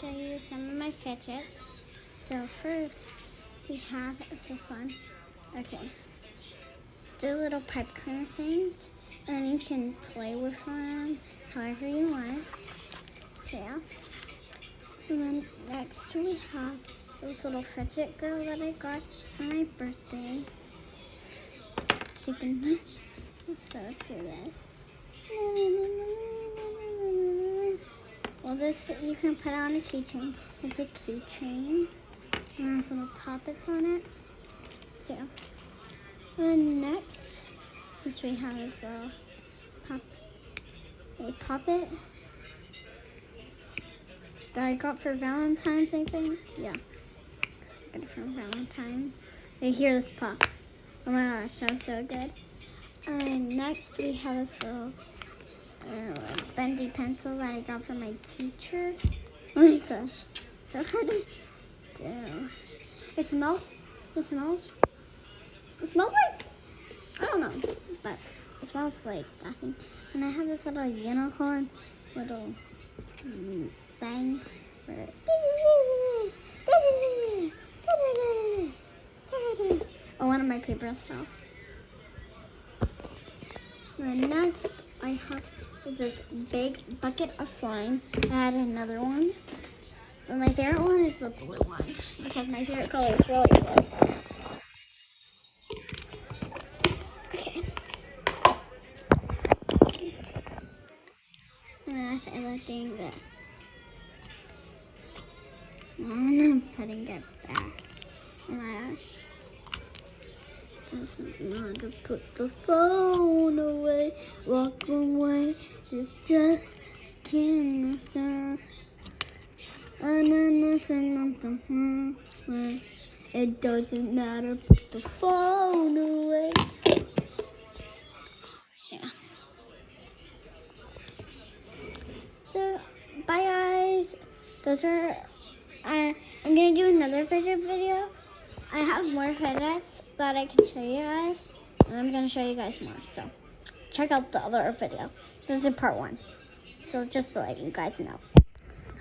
show you some of my fidgets. So first, we have this one. Okay. Do little pipe cleaner things, and you can play with them however you want. So yeah. And then next we have this little fidget girl that I got for my birthday. She can so do this. Well, this you can put on a keychain. It's a keychain. And there's little poppets on it. So, and next, which we have is a poppet that I got for Valentine's, I think. Yeah, I got it from Valentine's. I hear this pop. Oh my gosh, that's so good. And next, we have this little bendy pencil that I got from my teacher. Oh my gosh, so hard to do. It smells like, I don't know, but it smells like nothing. And I have this little unicorn, little thing for it. Oh, one of my papers fell. And then next, I have this big bucket of slime. I had another one. But my favorite one is the blue one, because my favorite color is really blue. Okay. Oh my gosh, I love doing this. And I'm putting it back. Oh my gosh. Doesn't want to put the phone away. Walk away. It's just can't listen. It doesn't matter. Put the phone away. Yeah. So, bye guys. Those are. I'm gonna do another fidget video. I have more fidgets that I can show you guys, and I'm gonna show you guys more. So, check out the other video. This is part 1. So just to let you guys know.